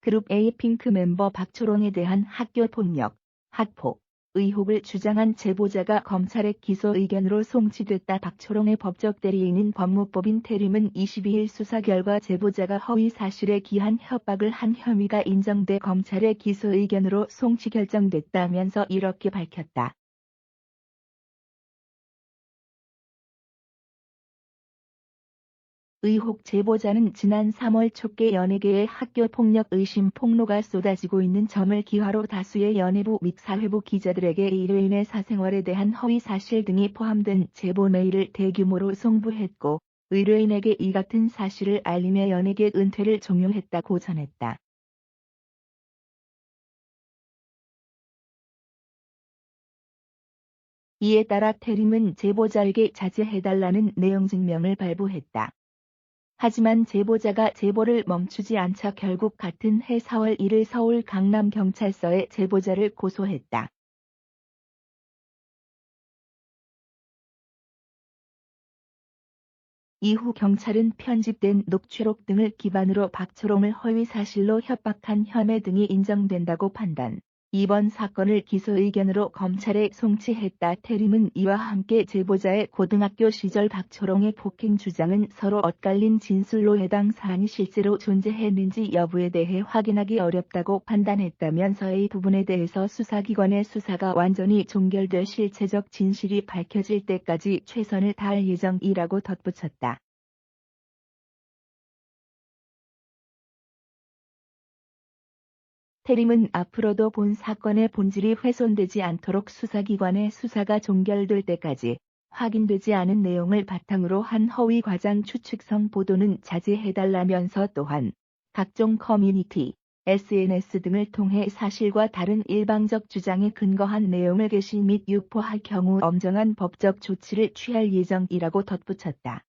그룹 에이핑크 멤버 박초롱에 대한 학교폭력, 학폭 의혹을 주장한 제보자가 검찰의 기소 의견으로 송치됐다. 박초롱의 법적 대리인인 법무법인 태림은 22일 수사 결과 제보자가 허위 사실에 기한 협박을 한 혐의가 인정돼 검찰의 기소 의견으로 송치 결정됐다면서 이렇게 밝혔다. 의혹 제보자는 지난 3월 초께 연예계에 학교폭력 의심 폭로가 쏟아지고 있는 점을 기화로 다수의 연예부 및 사회부 기자들에게 의뢰인의 사생활에 대한 허위 사실 등이 포함된 제보 메일을 대규모로 송부했고 의뢰인에게 이 같은 사실을 알리며 연예계 은퇴를 종용했다고 전했다. 이에 따라 태림은 제보자에게 자제해달라는 내용 증명을 발부했다. 하지만 제보자가 제보를 멈추지 않자 결국 같은 해 4월 1일 서울 강남경찰서에 제보자를 고소했다. 이후 경찰은 편집된 녹취록 등을 기반으로 박초롱을 허위 사실로 협박한 혐의 등이 인정된다고 판단. 이번 사건을 기소 의견으로 검찰에 송치했다. 태림은 이와 함께 제보자의 고등학교 시절 박초롱의 폭행 주장은 서로 엇갈린 진술로 해당 사안이 실제로 존재했는지 여부에 대해 확인하기 어렵다고 판단했다면서 이 부분에 대해서 수사기관의 수사가 완전히 종결돼 실체적 진실이 밝혀질 때까지 최선을 다할 예정이라고 덧붙였다. 태림은 앞으로도 본 사건의 본질이 훼손되지 않도록 수사기관의 수사가 종결될 때까지 확인되지 않은 내용을 바탕으로 한 허위 과장 추측성 보도는 자제해달라면서 또한 각종 커뮤니티, SNS 등을 통해 사실과 다른 일방적 주장에 근거한 내용을 게시 및 유포할 경우 엄정한 법적 조치를 취할 예정이라고 덧붙였다.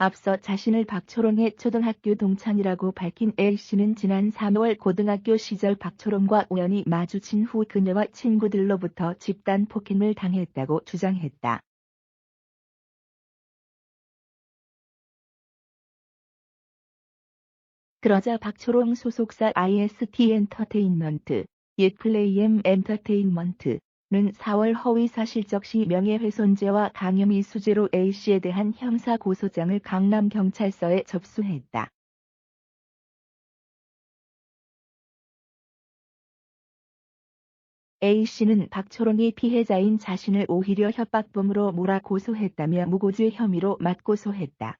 앞서 자신을 박초롱의 초등학교 동창이라고 밝힌 A씨는 지난 3월 고등학교 시절 박초롱과 우연히 마주친 후 그녀와 친구들로부터 집단 폭행을 당했다고 주장했다. 그러자 박초롱 소속사 IST 엔터테인먼트, 옛 플레이엠 엔터테인먼트는 4월 허위사실적 시 명예훼손죄와 강요미수죄로 A씨에 대한 형사고소장을 강남경찰서에 접수했다. A씨는 박초롱이 피해자인 자신을 오히려 협박범으로 몰아 고소했다며 무고죄 혐의로 맞고소했다.